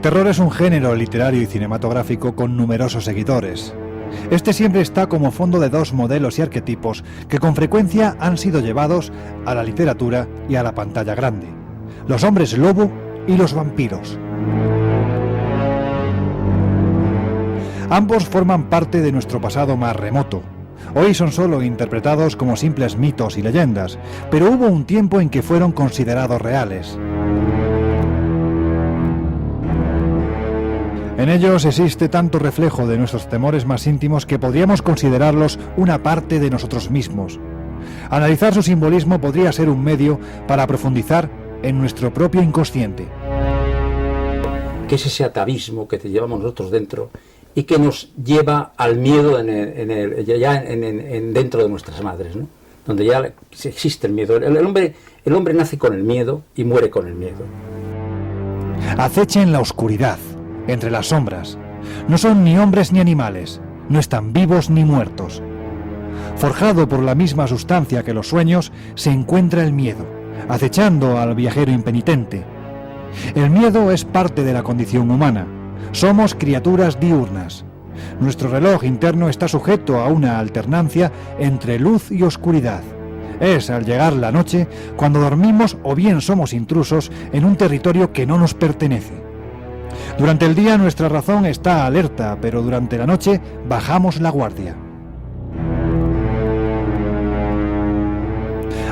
terror es un género literario y cinematográfico con numerosos seguidores. Este siempre está como fondo de dos modelos y arquetipos que con frecuencia han sido llevados a la literatura y a la pantalla grande: los hombres lobo y los vampiros. Ambos forman parte de nuestro pasado más remoto. Hoy son solo interpretados como simples mitos y leyendas, pero hubo un tiempo en que fueron considerados reales. En ellos existe tanto reflejo de nuestros temores más íntimos que podríamos considerarlos una parte de nosotros mismos. Analizar su simbolismo podría ser un medio para profundizar en nuestro propio inconsciente. ¿Qué es ese atavismo que te llevamos nosotros dentro y que nos lleva al miedo dentro de nuestras madres, ¿no? Donde ya existe el miedo? El hombre nace con el miedo y muere con el miedo. Acecha en la oscuridad, entre las sombras. No son ni hombres ni animales, no están vivos ni muertos. Forjado por la misma sustancia que los sueños, se encuentra el miedo, acechando al viajero impenitente. El miedo es parte de la condición humana. Somos criaturas diurnas. Nuestro reloj interno está sujeto a una alternancia entre luz y oscuridad. Es al llegar la noche cuando dormimos o bien somos intrusos en un territorio que no nos pertenece. Durante el día nuestra razón está alerta, pero durante la noche bajamos la guardia.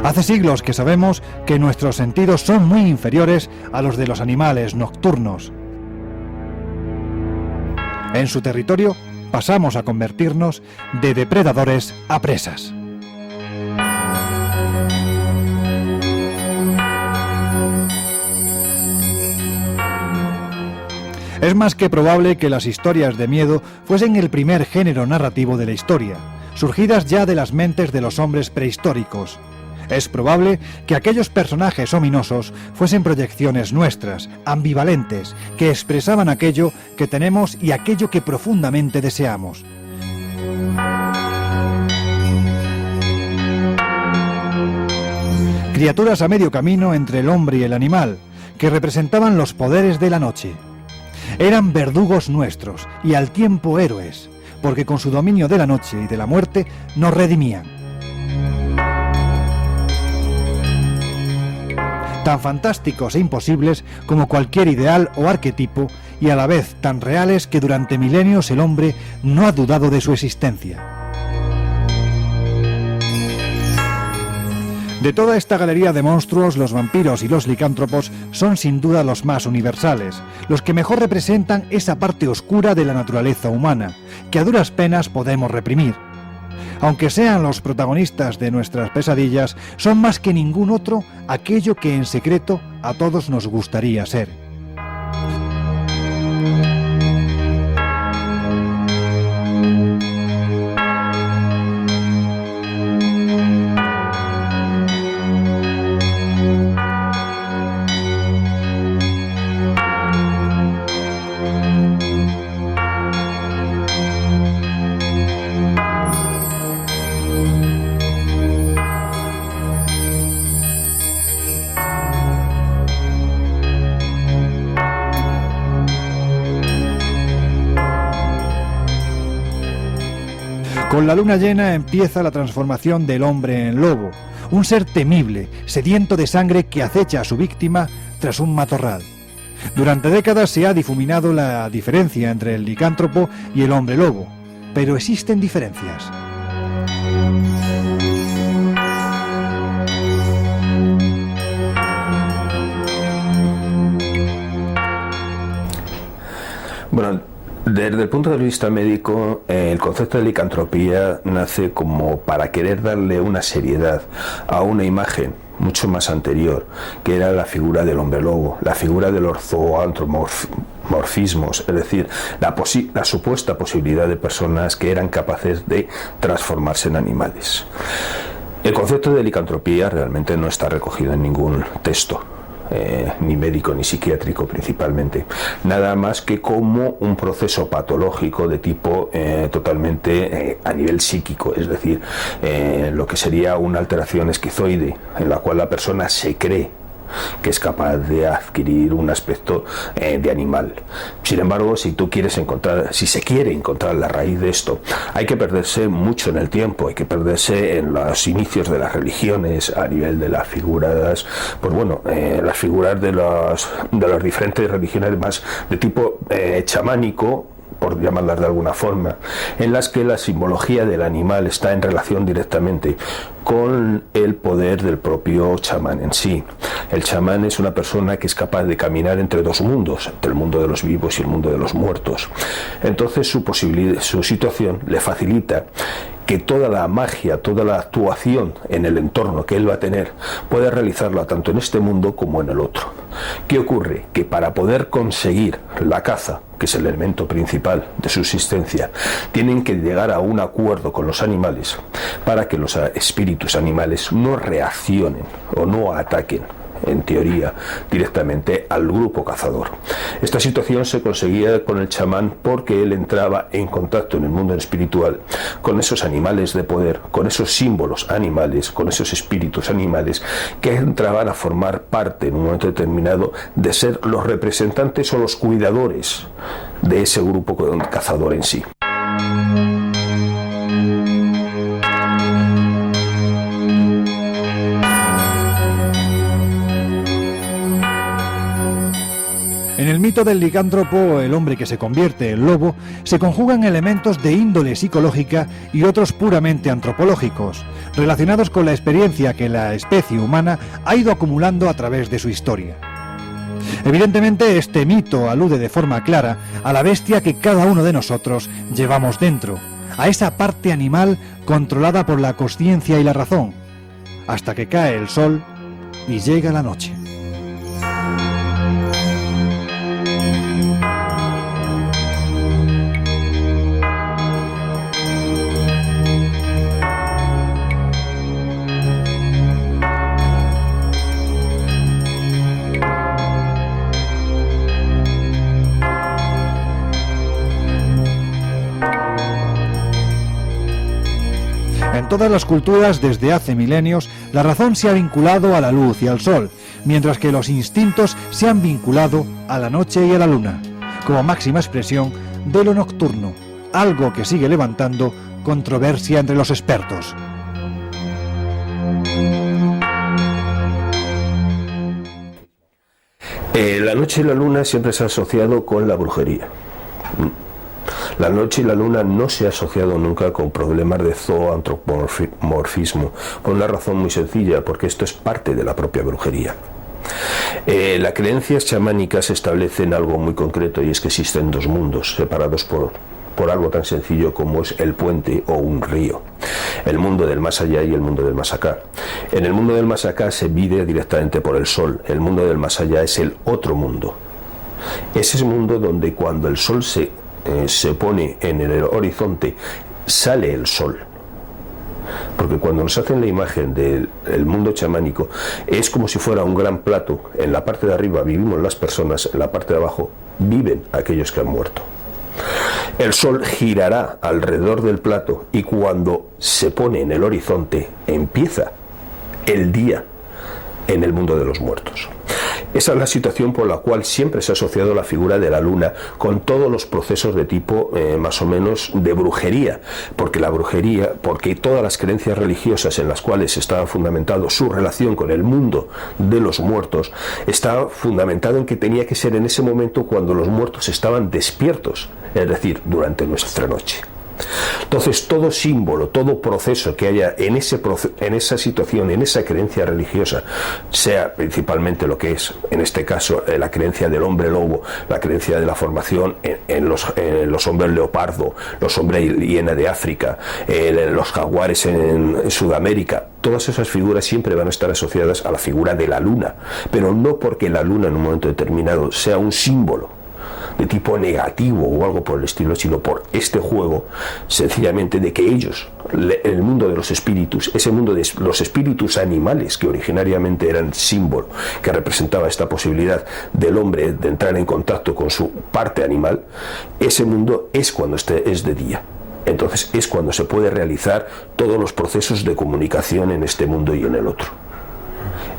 Hace siglos que sabemos que nuestros sentidos son muy inferiores a los de los animales nocturnos. En su territorio pasamos a convertirnos de depredadores a presas. Es más que probable que las historias de miedo fuesen el primer género narrativo de la historia, surgidas ya de las mentes de los hombres prehistóricos. Es probable que aquellos personajes ominosos fuesen proyecciones nuestras, ambivalentes, que expresaban aquello que tenemos y aquello que profundamente deseamos. Criaturas a medio camino entre el hombre y el animal, que representaban los poderes de la noche. Eran verdugos nuestros y al tiempo héroes, porque con su dominio de la noche y de la muerte nos redimían. Tan fantásticos e imposibles como cualquier ideal o arquetipo, y a la vez tan reales que durante milenios el hombre no ha dudado de su existencia. De toda esta galería de monstruos, los vampiros y los licántropos son sin duda los más universales, los que mejor representan esa parte oscura de la naturaleza humana, que a duras penas podemos reprimir. Aunque sean los protagonistas de nuestras pesadillas, son más que ningún otro aquello que en secreto a todos nos gustaría ser. Con la luna llena empieza la transformación del hombre en lobo, un ser temible, sediento de sangre que acecha a su víctima tras un matorral. Durante décadas se ha difuminado la diferencia entre el licántropo y el hombre lobo, pero existen diferencias. Bueno, desde el punto de vista médico, el concepto de licantropía nace como para querer darle una seriedad a una imagen mucho más anterior, que era la figura del hombre lobo, la figura de los zoantropomorfismos, es decir, la supuesta posibilidad de personas que eran capaces de transformarse en animales. El concepto de licantropía realmente no está recogido en ningún texto. Ni médico ni psiquiátrico principalmente, nada más que como un proceso patológico de tipo totalmente a nivel psíquico, es decir, lo que sería una alteración esquizoide en la cual la persona se cree que es capaz de adquirir un aspecto de animal. Sin embargo, si se quiere encontrar la raíz de esto, hay que perderse mucho en el tiempo, hay que perderse en los inicios de las religiones, a nivel de las figuras, las figuras de las diferentes religiones más de tipo chamánico, por llamarlas de alguna forma, en las que la simbología del animal está en relación directamente con el poder del propio chamán en sí. El chamán es una persona que es capaz de caminar entre dos mundos, entre el mundo de los vivos y el mundo de los muertos. Entonces su situación le facilita que toda la magia, toda la actuación en el entorno que él va a tener, puede realizarla tanto en este mundo como en el otro. ¿Qué ocurre? Que para poder conseguir la caza, que es el elemento principal de subsistencia, tienen que llegar a un acuerdo con los animales para que los espíritus animales no reaccionen o no ataquen, en teoría, directamente al grupo cazador. Esta situación se conseguía con el chamán porque él entraba en contacto en el mundo espiritual con esos animales de poder, con esos símbolos animales, con esos espíritus animales que entraban a formar parte en un momento determinado de ser los representantes o los cuidadores de ese grupo cazador en sí. En el mito del licántropo, el hombre que se convierte en lobo, se conjugan elementos de índole psicológica y otros puramente antropológicos, relacionados con la experiencia que la especie humana ha ido acumulando a través de su historia. Evidentemente, este mito alude de forma clara a la bestia que cada uno de nosotros llevamos dentro, a esa parte animal controlada por la consciencia y la razón, hasta que cae el sol y llega la noche. En todas las culturas desde hace milenios, la razón se ha vinculado a la luz y al sol, mientras que los instintos se han vinculado a la noche y a la luna, como máxima expresión de lo nocturno, algo que sigue levantando controversia entre los expertos. La noche y la luna siempre se ha asociado con la brujería. La noche y la luna no se ha asociado nunca con problemas de zoantropomorfismo, por una razón muy sencilla, porque esto es parte de la propia brujería. Las creencias chamánicas establecen algo muy concreto, y es que existen dos mundos separados por algo tan sencillo como es el puente o un río. El mundo del más allá y el mundo del más acá. En el mundo del más acá se vive directamente por el sol. El mundo del más allá es el otro mundo. Ese es el mundo donde cuando el sol se pone en el horizonte, sale el sol. Porque cuando nos hacen la imagen del mundo chamánico, es como si fuera un gran plato. En la parte de arriba vivimos las personas, en la parte de abajo viven aquellos que han muerto. El sol girará alrededor del plato y cuando se pone en el horizonte, empieza el día en el mundo de los muertos. Esa es la situación por la cual siempre se ha asociado la figura de la luna con todos los procesos de tipo más o menos de brujería, porque todas las creencias religiosas en las cuales estaba fundamentado su relación con el mundo de los muertos, estaba fundamentado en que tenía que ser en ese momento cuando los muertos estaban despiertos, es decir, durante nuestra noche. Entonces, todo símbolo, todo proceso que haya en esa situación, en esa creencia religiosa, sea principalmente lo que es, en este caso, la creencia del hombre lobo, la creencia de la formación en los hombres leopardo, los hombres hiena de África, los jaguares en Sudamérica, todas esas figuras siempre van a estar asociadas a la figura de la luna, pero no porque la luna en un momento determinado sea un símbolo de tipo negativo o algo por el estilo, sino por este juego sencillamente de que ellos, el mundo de los espíritus, ese mundo de los espíritus animales que originariamente eran símbolo que representaba esta posibilidad del hombre de entrar en contacto con su parte animal, ese mundo es cuando es de día. Entonces es cuando se puede realizar todos los procesos de comunicación en este mundo y en el otro.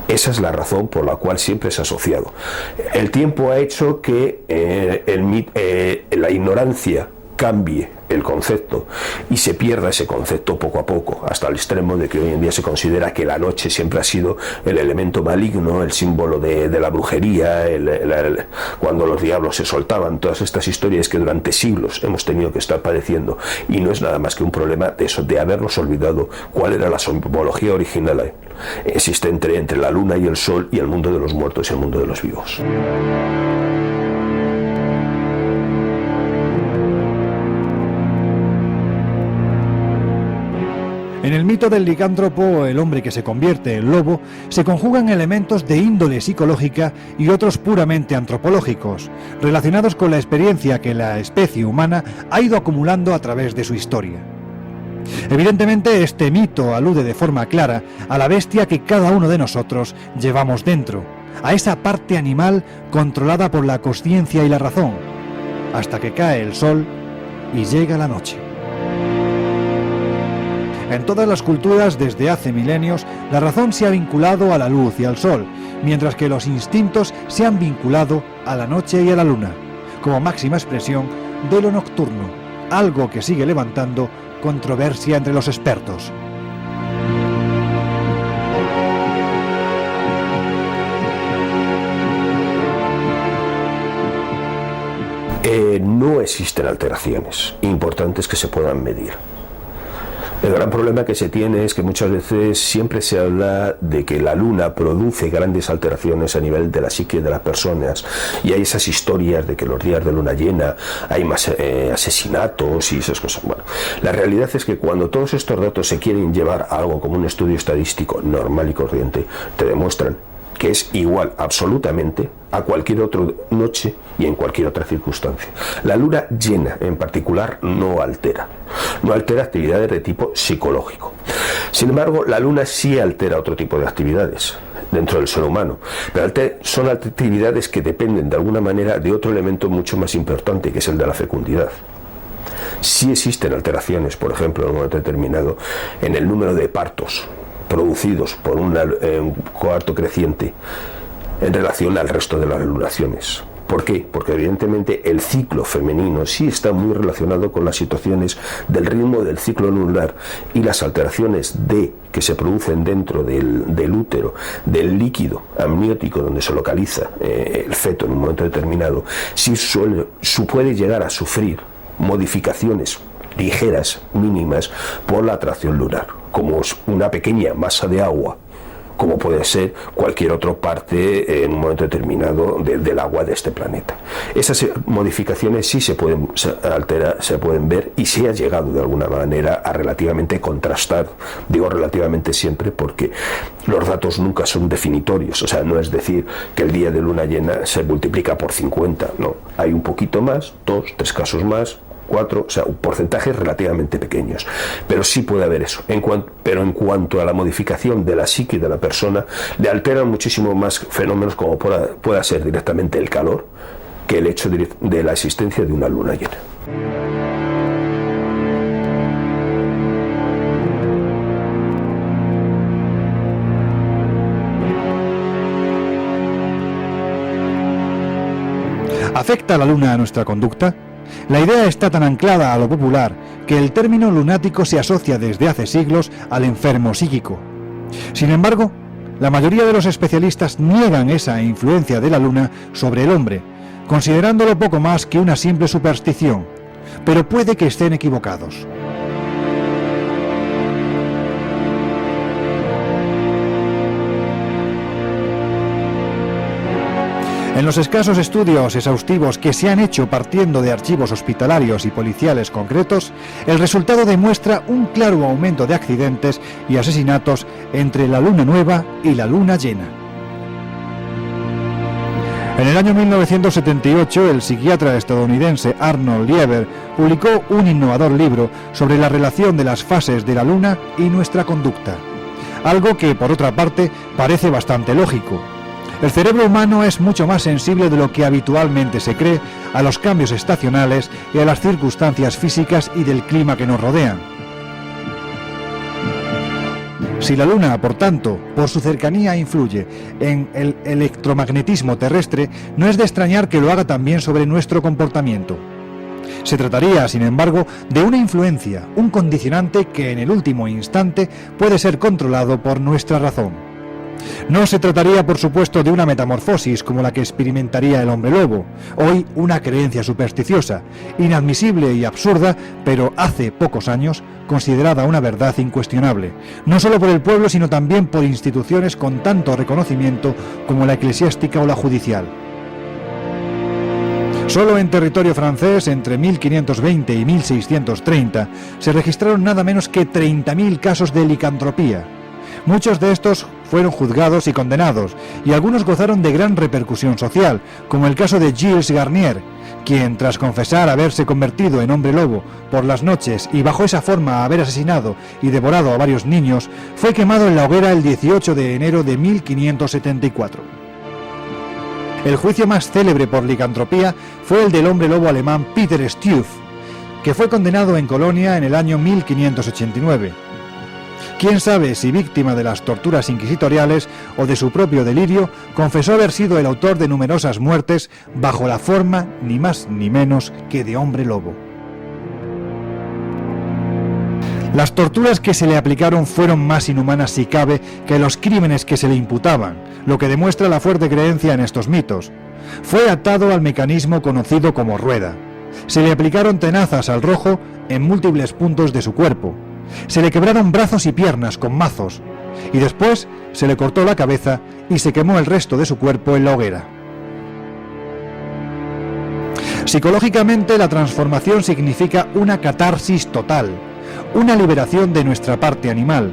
Esa es la razón por la cual siempre se ha asociado. El tiempo ha hecho que la ignorancia cambie el concepto y se pierda ese concepto poco a poco, hasta el extremo de que hoy en día se considera que la noche siempre ha sido el elemento maligno, el símbolo de la brujería, cuando los diablos se soltaban, todas estas historias que durante siglos hemos tenido que estar padeciendo, y no es nada más que un problema de eso, de habernos olvidado cuál era la simbología original existente entre la luna y el sol y el mundo de los muertos y el mundo de los vivos. En el mito del licántropo, el hombre que se convierte en lobo, se conjugan elementos de índole psicológica y otros puramente antropológicos, relacionados con la experiencia que la especie humana ha ido acumulando a través de su historia. Evidentemente, este mito alude de forma clara a la bestia que cada uno de nosotros llevamos dentro, a esa parte animal controlada por la consciencia y la razón, hasta que cae el sol y llega la noche. En todas las culturas desde hace milenios, la razón se ha vinculado a la luz y al sol, mientras que los instintos se han vinculado a la noche y a la luna, como máxima expresión de lo nocturno, algo que sigue levantando controversia entre los expertos. No existen alteraciones importantes que se puedan medir. El gran problema que se tiene es que muchas veces siempre se habla de que la luna produce grandes alteraciones a nivel de la psique de las personas, y hay esas historias de que los días de luna llena hay más asesinatos y esas cosas. Bueno, la realidad es que cuando todos estos datos se quieren llevar a algo como un estudio estadístico normal y corriente, te demuestran que es igual absolutamente a cualquier otra noche y en cualquier otra circunstancia. La luna llena en particular no altera actividades de tipo psicológico. Sin embargo, la luna sí altera otro tipo de actividades dentro del ser humano, pero son actividades que dependen de alguna manera de otro elemento mucho más importante, que es el de la fecundidad. Sí existen alteraciones, por ejemplo, en un momento determinado, en el número de partos producidos por un coarto creciente en relación al resto de las lunaciones. ¿Por qué? Porque evidentemente el ciclo femenino sí está muy relacionado con las situaciones del ritmo del ciclo lunar, y las alteraciones que se producen dentro del útero, del líquido amniótico donde se localiza el feto en un momento determinado, sí puede llegar a sufrir modificaciones ligeras, mínimas, por la atracción lunar, como una pequeña masa de agua, como puede ser cualquier otra parte en un momento determinado del agua de este planeta. Esas modificaciones sí se pueden ver, y se ha llegado de alguna manera a relativamente contrastar. Digo relativamente siempre porque los datos nunca son definitorios, o sea, no es decir que el día de luna llena se multiplica por 50, no, hay un poquito más, 2, 3 casos más, 4, o sea, porcentajes relativamente pequeños, pero sí puede haber eso. Pero en cuanto a la modificación de la psique de la persona, le alteran muchísimo más fenómenos como pueda ser directamente el calor, que el hecho de la existencia de una luna llena. ¿Afecta la luna a nuestra conducta? La idea está tan anclada a lo popular que el término lunático se asocia desde hace siglos al enfermo psíquico. Sin embargo, la mayoría de los especialistas niegan esa influencia de la luna sobre el hombre, considerándolo poco más que una simple superstición, pero puede que estén equivocados. En los escasos estudios exhaustivos que se han hecho partiendo de archivos hospitalarios y policiales concretos, el resultado demuestra un claro aumento de accidentes y asesinatos entre la luna nueva y la luna llena. En el año 1978, el psiquiatra estadounidense Arnold Lieber publicó un innovador libro sobre la relación de las fases de la luna y nuestra conducta, algo que, por otra parte, parece bastante lógico. El cerebro humano es mucho más sensible de lo que habitualmente se cree a los cambios estacionales y a las circunstancias físicas y del clima que nos rodean. Si la Luna, por tanto, por su cercanía influye en el electromagnetismo terrestre, no es de extrañar que lo haga también sobre nuestro comportamiento. Se trataría, sin embargo, de una influencia, un condicionante que en el último instante puede ser controlado por nuestra razón. No se trataría, por supuesto, de una metamorfosis como la que experimentaría el hombre lobo, hoy una creencia supersticiosa, inadmisible y absurda, pero hace pocos años considerada una verdad incuestionable, no solo por el pueblo, sino también por instituciones con tanto reconocimiento como la eclesiástica o la judicial. Solo en territorio francés, entre 1520 y 1630, se registraron nada menos que 30.000 casos de licantropía. Muchos de estos fueron juzgados y condenados, y algunos gozaron de gran repercusión social, como el caso de Gilles Garnier, quien, tras confesar haberse convertido en hombre lobo por las noches y bajo esa forma haber asesinado y devorado a varios niños, fue quemado en la hoguera el 18 de enero de 1574. El juicio más célebre por licantropía fue el del hombre lobo alemán Peter Stuyff, que fue condenado en Colonia en el año 1589. Quién sabe si víctima de las torturas inquisitoriales o de su propio delirio, confesó haber sido el autor de numerosas muertes bajo la forma ni más ni menos que de hombre lobo. Las torturas que se le aplicaron fueron más inhumanas, si cabe, que los crímenes que se le imputaban, lo que demuestra la fuerte creencia en estos mitos. Fue atado al mecanismo conocido como rueda. Se le aplicaron tenazas al rojo en múltiples puntos de su cuerpo. Se le quebraron brazos y piernas con mazos, y después se le cortó la cabeza y se quemó el resto de su cuerpo en la hoguera. Psicológicamente, la transformación significa una catarsis total, una liberación de nuestra parte animal.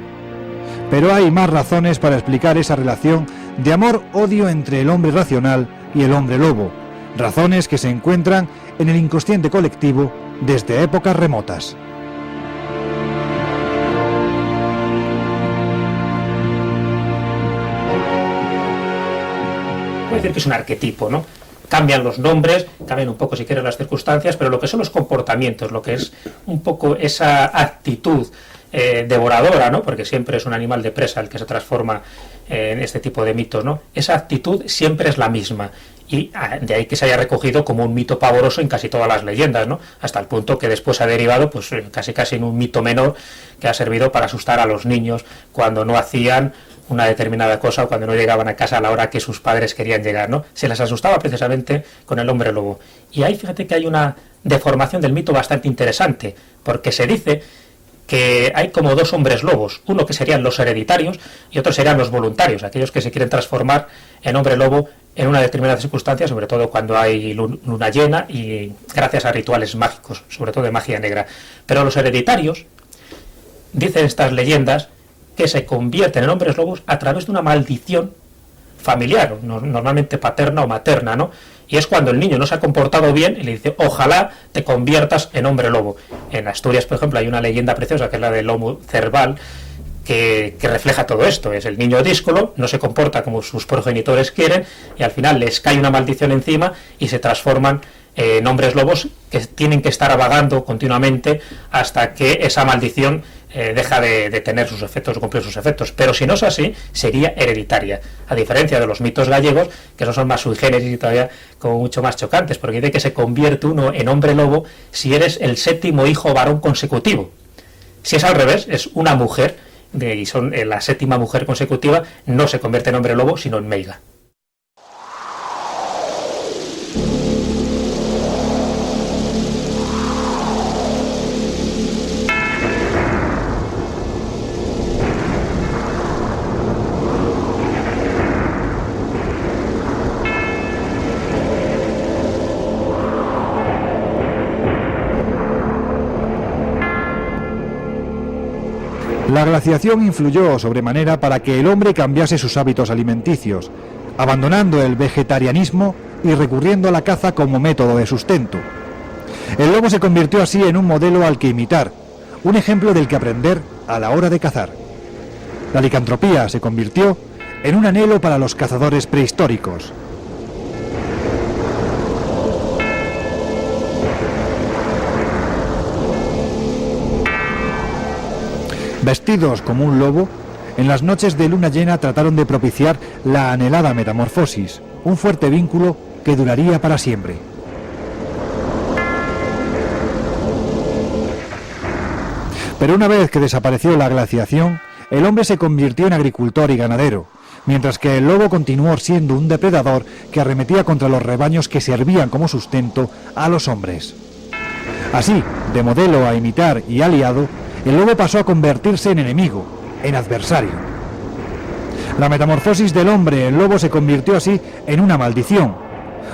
Pero hay más razones para explicar esa relación de amor-odio entre el hombre racional y el hombre lobo, razones que se encuentran en el inconsciente colectivo desde épocas remotas. Puede decir que es un arquetipo, ¿no? Cambian los nombres, cambian un poco si quieres las circunstancias, pero lo que son los comportamientos, lo que es un poco esa actitud devoradora, ¿no? Porque siempre es un animal de presa el que se transforma en este tipo de mitos, ¿no? Esa actitud siempre es la misma, y de ahí que se haya recogido como un mito pavoroso en casi todas las leyendas, ¿no? Hasta el punto que después ha derivado pues casi en un mito menor que ha servido para asustar a los niños cuando no hacían una determinada cosa o cuando no llegaban a casa a la hora que sus padres querían llegar, ¿no? Se les asustaba precisamente con el hombre lobo. Y ahí fíjate que hay una deformación del mito bastante interesante, porque se dice que hay como dos hombres lobos, uno que serían los hereditarios y otro serían los voluntarios, aquellos que se quieren transformar en hombre lobo en una determinada circunstancia, sobre todo cuando hay luna llena y gracias a rituales mágicos, sobre todo de magia negra. Pero los hereditarios, dicen estas leyendas, que se convierten en hombres lobos a través de una maldición familiar, normalmente paterna o materna, ¿no? Y es cuando el niño no se ha comportado bien y le dice, ojalá te conviertas en hombre lobo. En Asturias, por ejemplo, hay una leyenda preciosa que es la del lomo cerval, que refleja todo esto. Es el niño díscolo, no se comporta como sus progenitores quieren, y al final les cae una maldición encima y se transforman en hombres lobos que tienen que estar vagando continuamente hasta que esa maldición deja de tener sus efectos, de cumplir sus efectos. Pero si no es así, sería hereditaria, a diferencia de los mitos gallegos, que esos son más sui generis y todavía como mucho más chocantes, porque dice que se convierte uno en hombre lobo si eres el 7º hijo varón consecutivo. Si es al revés, es una mujer, y son la 7ª mujer consecutiva, no se convierte en hombre lobo, sino en meiga. La glaciación influyó sobremanera para que el hombre cambiase sus hábitos alimenticios, abandonando el vegetarianismo y recurriendo a la caza como método de sustento. El lobo se convirtió así en un modelo al que imitar, un ejemplo del que aprender a la hora de cazar. La licantropía se convirtió en un anhelo para los cazadores prehistóricos. Vestidos como un lobo, en las noches de luna llena trataron de propiciar la anhelada metamorfosis, un fuerte vínculo que duraría para siempre. Pero una vez que desapareció la glaciación, el hombre se convirtió en agricultor y ganadero, mientras que el lobo continuó siendo un depredador que arremetía contra los rebaños que servían como sustento a los hombres. Así, de modelo a imitar y aliado, el lobo pasó a convertirse en enemigo, en adversario. La metamorfosis del hombre en lobo se convirtió así en una maldición,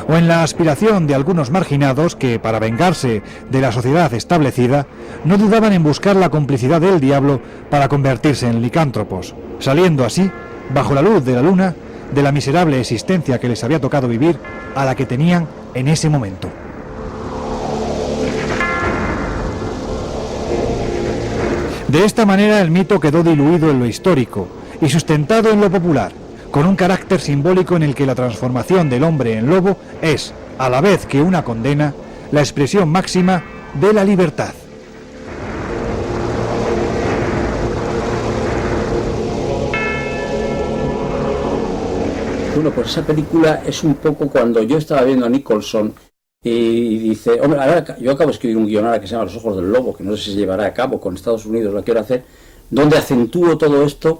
o en la aspiración de algunos marginados que, para vengarse de la sociedad establecida, no dudaban en buscar la complicidad del diablo para convertirse en licántropos, saliendo así, bajo la luz de la luna, de la miserable existencia que les había tocado vivir a la que tenían en ese momento. De esta manera el mito quedó diluido en lo histórico y sustentado en lo popular, con un carácter simbólico en el que la transformación del hombre en lobo es, a la vez que una condena, la expresión máxima de la libertad. Bueno, pues esa película es un poco cuando yo estaba viendo a Nicholson y dice, hombre, ahora yo acabo de escribir un guion ahora que se llama Los ojos del lobo, que no sé si se llevará a cabo con Estados Unidos, lo quiero hacer, donde acentúo todo esto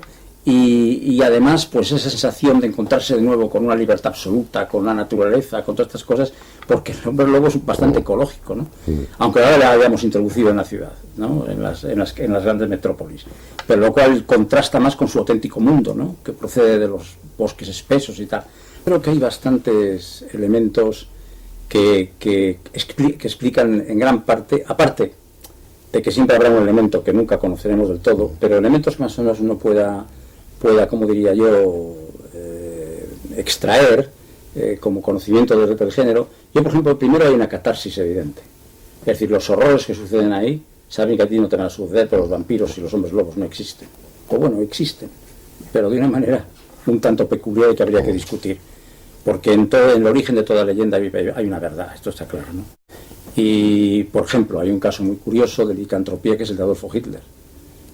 y además pues esa sensación de encontrarse de nuevo con una libertad absoluta, con la naturaleza, con todas estas cosas, porque el hombre lobo es bastante ecológico, ¿no? Sí. Aunque ahora lo hayamos introducido en la ciudad, ¿no? en las grandes metrópolis, pero lo cual contrasta más con su auténtico mundo, ¿no? Que procede de los bosques espesos y tal. Creo que hay bastantes elementos que explican en gran parte, aparte de que siempre habrá un elemento que nunca conoceremos del todo, pero elementos que más o menos uno pueda, como diría yo, extraer como conocimiento del género. Yo, por ejemplo, primero hay una catarsis evidente. Es decir, los horrores que suceden ahí, saben que a ti no te van a suceder, pero los vampiros y los hombres lobos no existen. O bueno, existen, pero de una manera un tanto peculiar y que habría que discutir. Porque en el origen de toda leyenda hay una verdad, esto está claro, ¿no? Y, por ejemplo, hay un caso muy curioso de licantropía que es el de Adolfo Hitler.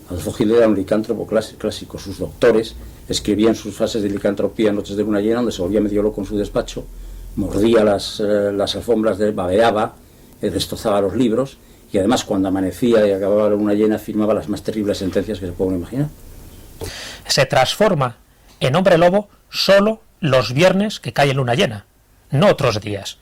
Adolfo Hitler era un licántropo clásico. Sus doctores escribían sus fases de licantropía en noches de luna llena, donde se volvía medio loco en su despacho, mordía las alfombras, babeaba, destrozaba los libros y además cuando amanecía y acababa la luna llena firmaba las más terribles sentencias que se pueden imaginar. Se transforma en hombre lobo solo los viernes que cae luna llena, no otros días.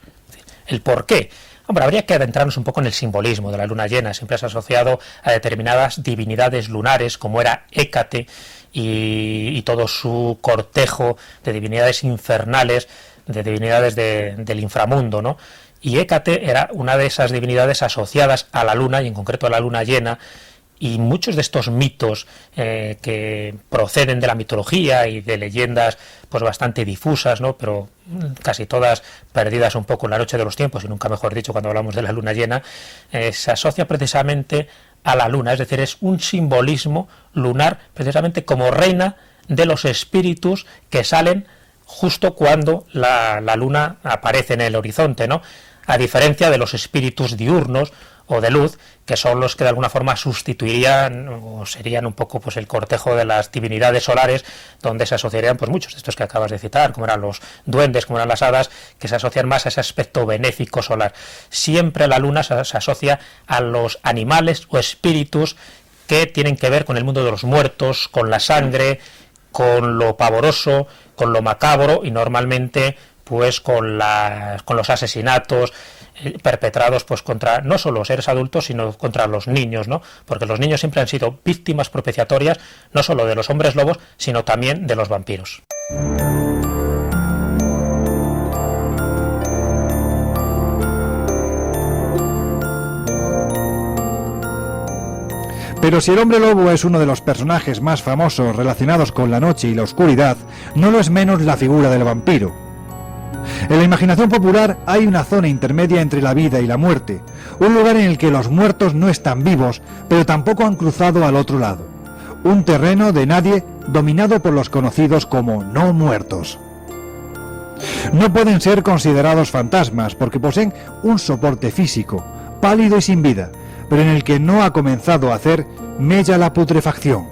¿El por qué? Hombre, habría que adentrarnos un poco en el simbolismo de la luna llena. Siempre es asociado a determinadas divinidades lunares, como era Hécate y todo su cortejo de divinidades infernales, de divinidades del inframundo, ¿no? Y Hécate era una de esas divinidades asociadas a la luna, y en concreto a la luna llena, y muchos de estos mitos que proceden de la mitología y de leyendas pues bastante difusas, ¿no? Pero casi todas perdidas un poco en la noche de los tiempos, y nunca mejor dicho cuando hablamos de la luna llena, se asocia precisamente a la luna, es decir, es un simbolismo lunar precisamente como reina de los espíritus que salen justo cuando la luna aparece en el horizonte, ¿no? A diferencia de los espíritus diurnos o de luz, que son los que de alguna forma sustituirían o serían un poco pues el cortejo de las divinidades solares, donde se asociarían pues muchos de estos que acabas de citar, como eran los duendes, como eran las hadas, que se asocian más a ese aspecto benéfico solar. Siempre la luna se asocia a los animales o espíritus que tienen que ver con el mundo de los muertos, con la sangre, con lo pavoroso, con lo macabro y normalmente pues con los asesinatos perpetrados pues contra no solo seres adultos sino contra los niños, ¿no? Porque los niños siempre han sido víctimas propiciatorias no solo de los hombres lobos sino también de los vampiros. Pero si el hombre lobo es uno de los personajes más famosos relacionados con la noche y la oscuridad, no lo es menos la figura del vampiro. En la imaginación popular hay una zona intermedia entre la vida y la muerte, un lugar en el que los muertos no están vivos, pero tampoco han cruzado al otro lado. Un terreno de nadie dominado por los conocidos como no muertos. No pueden ser considerados fantasmas porque poseen un soporte físico, pálido y sin vida, pero en el que no ha comenzado a hacer mella la putrefacción.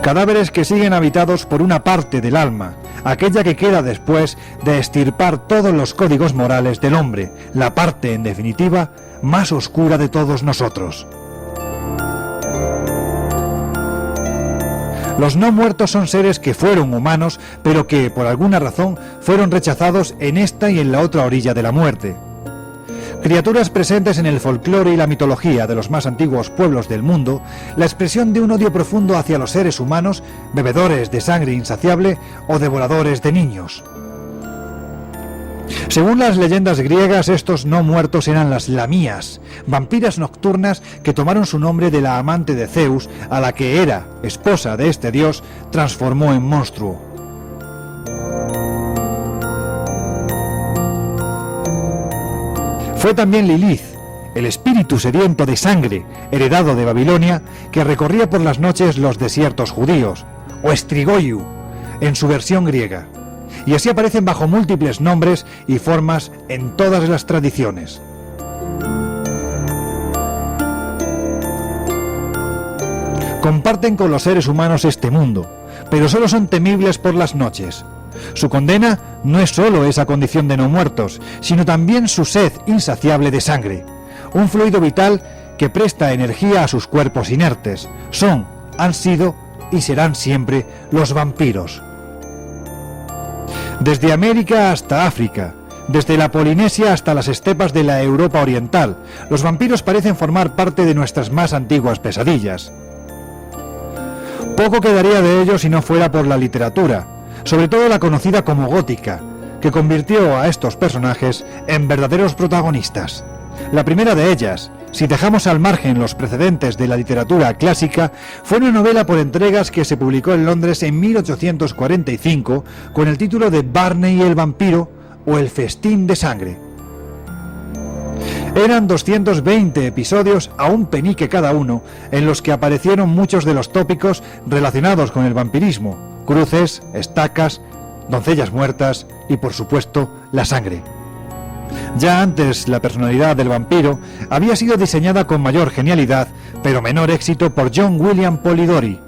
Cadáveres que siguen habitados por una parte del alma, aquella que queda después de extirpar todos los códigos morales del hombre, la parte, en definitiva, más oscura de todos nosotros. Los no muertos son seres que fueron humanos, pero que, por alguna razón, fueron rechazados en esta y en la otra orilla de la muerte. Criaturas presentes en el folclore y la mitología de los más antiguos pueblos del mundo, la expresión de un odio profundo hacia los seres humanos, bebedores de sangre insaciable o devoradores de niños. Según las leyendas griegas, estos no muertos eran las Lamías, vampiras nocturnas que tomaron su nombre de la amante de Zeus, a la que Hera, esposa de este dios, transformó en monstruo. Fue también Lilith, el espíritu sediento de sangre, heredado de Babilonia, que recorría por las noches los desiertos judíos, o Estrigoiu, en su versión griega. Y así aparecen bajo múltiples nombres y formas en todas las tradiciones. Comparten con los seres humanos este mundo, pero solo son temibles por las noches. Su condena no es solo esa condición de no muertos, sino también su sed insaciable de sangre, un fluido vital que presta energía a sus cuerpos inertes. Son, han sido y serán siempre los vampiros. Desde América hasta África, desde la Polinesia hasta las estepas de la Europa oriental, los vampiros parecen formar parte de nuestras más antiguas pesadillas. Poco quedaría de ello si no fuera por la literatura, sobre todo la conocida como gótica, que convirtió a estos personajes en verdaderos protagonistas. La primera de ellas, si dejamos al margen los precedentes de la literatura clásica, fue una novela por entregas que se publicó en Londres en 1845 con el título de Barney el vampiro o El festín de sangre. Eran 220 episodios a un penique cada uno, en los que aparecieron muchos de los tópicos relacionados con el vampirismo: cruces, estacas, doncellas muertas y, por supuesto, la sangre. Ya antes, la personalidad del vampiro había sido diseñada con mayor genialidad, pero menor éxito, por John William Polidori,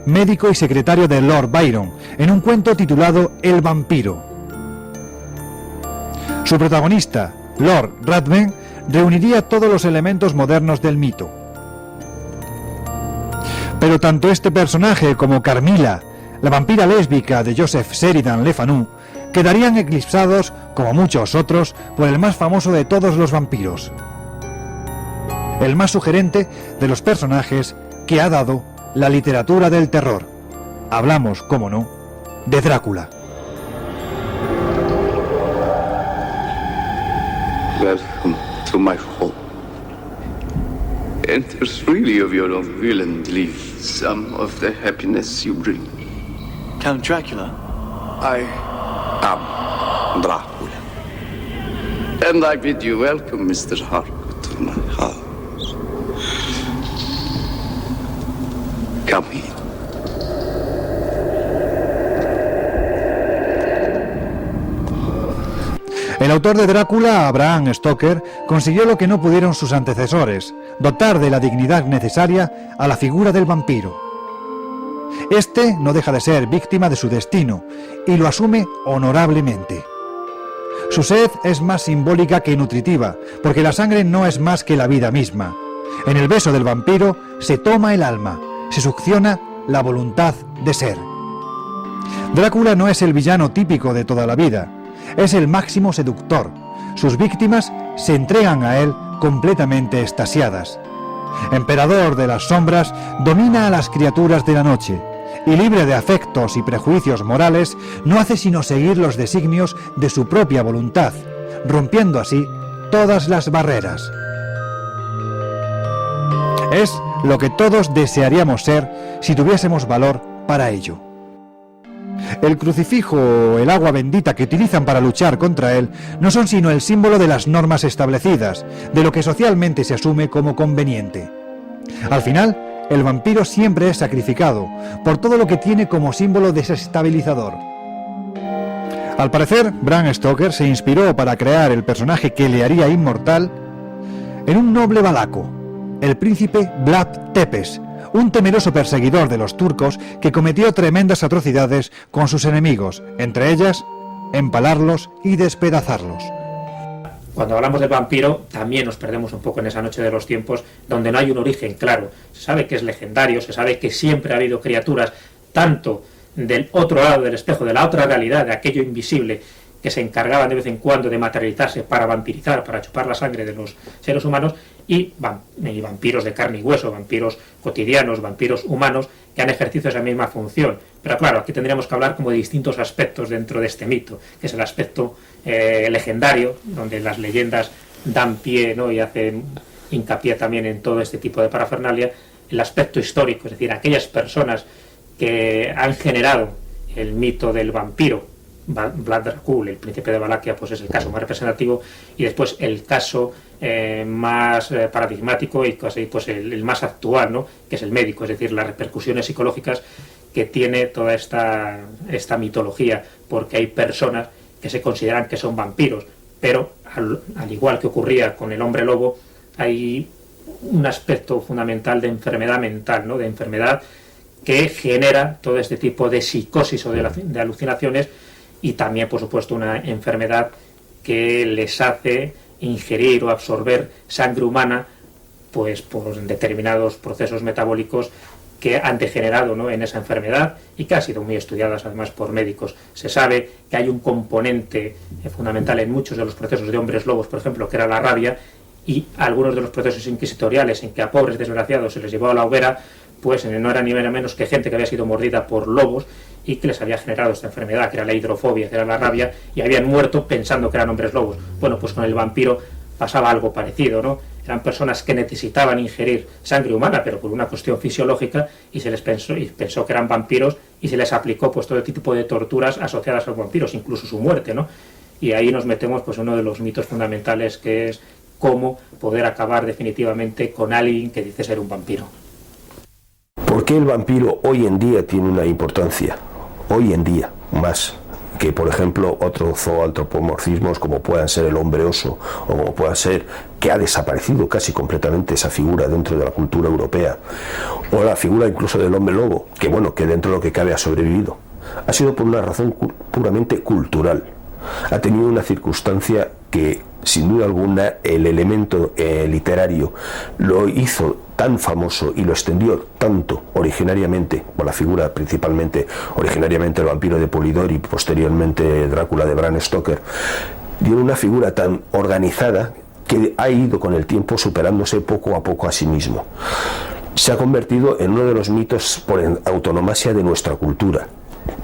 médico y secretario de Lord Byron, en un cuento titulado El vampiro. Su protagonista, Lord Ruthven, reuniría todos los elementos modernos del mito. Pero tanto este personaje como Carmilla, la vampira lésbica de Joseph Sheridan Le Fanu, quedarían eclipsados, como muchos otros, por el más famoso de todos los vampiros, el más sugerente de los personajes que ha dado la literatura del terror. Hablamos, cómo no, de Drácula. Welcome to my home. And it's really of your own will and leave some of the happiness you bring. Count Dracula? I am Dracula. And I bid you welcome, Mr. Harcourt, to my house. Come in. El autor de Drácula, Bram Stoker, consiguió lo que no pudieron sus antecesores: dotar de la dignidad necesaria a la figura del vampiro. Este no deja de ser víctima de su destino y lo asume honorablemente. Su sed es más simbólica que nutritiva, porque la sangre no es más que la vida misma. En el beso del vampiro se toma el alma, se succiona la voluntad de ser. Drácula no es el villano típico de toda la vida, es el máximo seductor. Sus víctimas se entregan a él completamente extasiadas. Emperador de las sombras, domina a las criaturas de la noche, y libre de afectos y prejuicios morales, no hace sino seguir los designios de su propia voluntad, rompiendo así todas las barreras. Es lo que todos desearíamos ser si tuviésemos valor para ello. El crucifijo o el agua bendita que utilizan para luchar contra él no son sino el símbolo de las normas establecidas, de lo que socialmente se asume como conveniente. Al final, el vampiro siempre es sacrificado por todo lo que tiene como símbolo desestabilizador. Al parecer, Bram Stoker se inspiró para crear el personaje que le haría inmortal en un noble valaco, el príncipe Vlad Tepes, un temeroso perseguidor de los turcos que cometió tremendas atrocidades con sus enemigos, entre ellas, empalarlos y despedazarlos. Cuando hablamos del vampiro, también nos perdemos un poco en esa noche de los tiempos, donde no hay un origen claro. Se sabe que es legendario, se sabe que siempre ha habido criaturas, tanto del otro lado del espejo, de la otra realidad, de aquello invisible, que se encargaban de vez en cuando de materializarse para vampirizar, para chupar la sangre de los seres humanos, y vampiros de carne y hueso, vampiros cotidianos, vampiros humanos, que han ejercido esa misma función. Pero claro, aquí tendríamos que hablar como de distintos aspectos dentro de este mito, que es el aspecto legendario, donde las leyendas dan pie, ¿no?, y hacen hincapié también en todo este tipo de parafernalia. El aspecto histórico, es decir, aquellas personas que han generado el mito del vampiro. Vlad Dracul, el príncipe de Valaquia, pues es el caso más representativo, y después el caso más paradigmático y casi pues el más actual, ¿no?, que es el médico, es decir, las repercusiones psicológicas que tiene toda esta mitología, porque hay personas que se consideran que son vampiros, pero al igual que ocurría con el hombre lobo, hay un aspecto fundamental de enfermedad mental, ¿no?, de enfermedad que genera todo este tipo de psicosis o de alucinaciones, y también, por supuesto, una enfermedad que les hace ingerir o absorber sangre humana, pues por determinados procesos metabólicos que han degenerado, ¿no?, en esa enfermedad, y que han sido muy estudiadas además por médicos. Se sabe que hay un componente fundamental en muchos de los procesos de hombres lobos, por ejemplo, que era la rabia, y algunos de los procesos inquisitoriales en que a pobres desgraciados se les llevó a la hoguera, pues no era ni menos que gente que había sido mordida por lobos y que les había generado esta enfermedad, que era la hidrofobia, que era la rabia, y habían muerto pensando que eran hombres lobos. Bueno, pues con el vampiro pasaba algo parecido, ¿no? Eran personas que necesitaban ingerir sangre humana, pero por una cuestión fisiológica, y se les pensó que eran vampiros, y se les aplicó pues todo tipo de torturas asociadas a los vampiros, incluso su muerte, ¿no? Y ahí nos metemos pues uno de los mitos fundamentales, que es cómo poder acabar definitivamente con alguien que dice ser un vampiro. ¿Por qué el vampiro hoy en día tiene una importancia? Hoy en día, más que, por ejemplo, otros zoantropomorfismos como puedan ser el hombre oso, o como pueda ser que ha desaparecido casi completamente esa figura dentro de la cultura europea, o la figura incluso del hombre lobo, que bueno, que dentro de lo que cabe ha sobrevivido. Ha sido por una razón puramente cultural. Ha tenido una circunstancia que, sin duda alguna, el elemento literario lo hizo tan famoso y lo extendió tanto originariamente, por la figura principalmente, originariamente el vampiro de Polidori y posteriormente Drácula de Bram Stoker, dio una figura tan organizada que ha ido con el tiempo superándose poco a poco a sí mismo. Se ha convertido en uno de los mitos por autonomasia de nuestra cultura.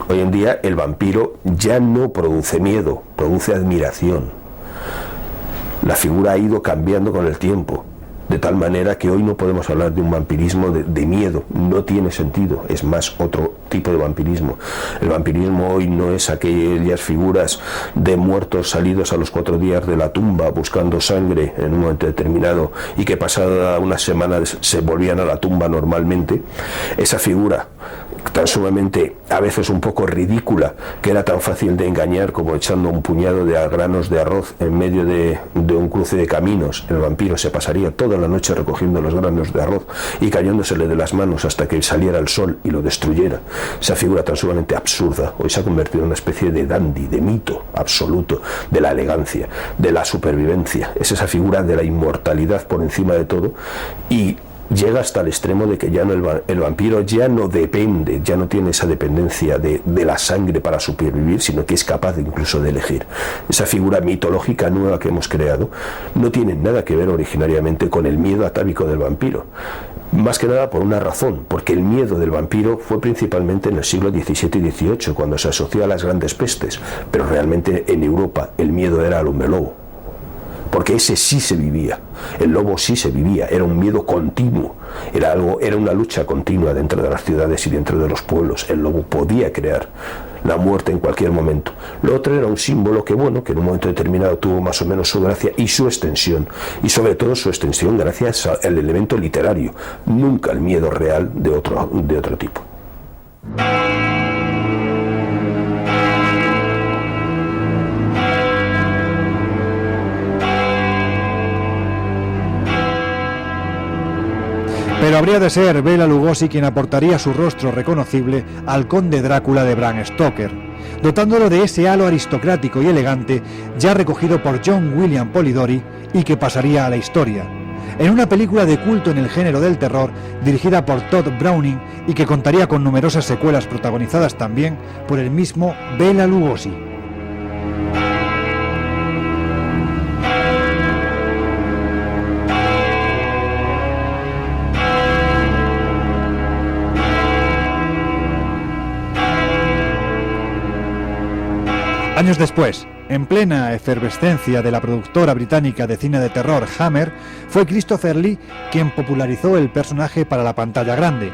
Hoy en día el vampiro ya no produce miedo, produce admiración. La figura ha ido cambiando con el tiempo, de tal manera que hoy no podemos hablar de un vampirismo de miedo, no tiene sentido, es más otro tipo de vampirismo. El vampirismo hoy no es aquellas figuras de muertos salidos a los 4 días de la tumba buscando sangre en un momento determinado y que pasada unas semanas se volvían a la tumba normalmente. Esa figura tan sumamente, a veces un poco ridícula, que era tan fácil de engañar como echando un puñado de granos de arroz en medio de un cruce de caminos. El vampiro se pasaría toda la noche recogiendo los granos de arroz y cayéndosele de las manos hasta que saliera el sol y lo destruyera. Esa figura tan sumamente absurda hoy se ha convertido en una especie de dandy, de mito absoluto, de la elegancia, de la supervivencia. Es esa figura de la inmortalidad por encima de todo, y llega hasta el extremo de que ya no el vampiro ya no depende, ya no tiene esa dependencia de la sangre para supervivir, sino que es capaz incluso de elegir. Esa figura mitológica nueva que hemos creado no tiene nada que ver originariamente con el miedo atávico del vampiro. Más que nada por una razón, porque el miedo del vampiro fue principalmente en el siglo XVII y XVIII, cuando se asoció a las grandes pestes, pero realmente en Europa el miedo era al hombre lobo. Porque ese sí se vivía, el lobo sí se vivía, era un miedo continuo, era una lucha continua dentro de las ciudades y dentro de los pueblos. El lobo podía crear la muerte en cualquier momento. Lo otro era un símbolo que, bueno, que en un momento determinado tuvo más o menos su gracia y su extensión, y sobre todo su extensión gracias al elemento literario, nunca el miedo real de otro tipo. Pero habría de ser Bela Lugosi quien aportaría su rostro reconocible al conde Drácula de Bram Stoker, dotándolo de ese halo aristocrático y elegante ya recogido por John William Polidori y que pasaría a la historia, en una película de culto en el género del terror dirigida por Todd Browning y que contaría con numerosas secuelas protagonizadas también por el mismo Bela Lugosi. Años después, en plena efervescencia de la productora británica de cine de terror Hammer, fue Christopher Lee quien popularizó el personaje para la pantalla grande.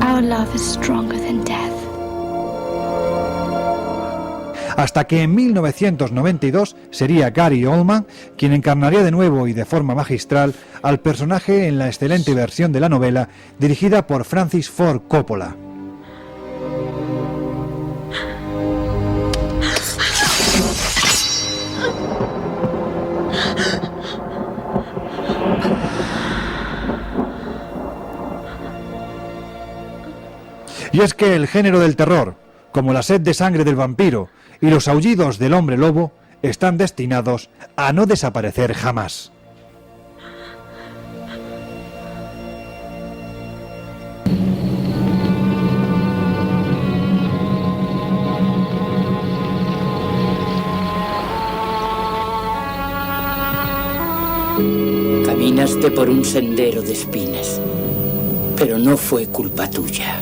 Our love is stronger than death. Hasta que en 1992 sería Gary Oldman quien encarnaría de nuevo y de forma magistral al personaje en la excelente versión de la novela dirigida por Francis Ford Coppola. Y es que el género del terror, como la sed de sangre del vampiro y los aullidos del hombre lobo, están destinados a no desaparecer jamás. Caminaste por un sendero de espinas, pero no fue culpa tuya.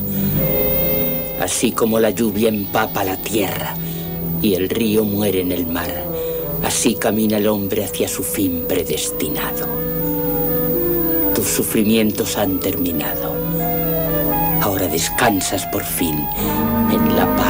Así como la lluvia empapa la tierra y el río muere en el mar, así camina el hombre hacia su fin predestinado. Tus sufrimientos han terminado. Ahora descansas por fin en la paz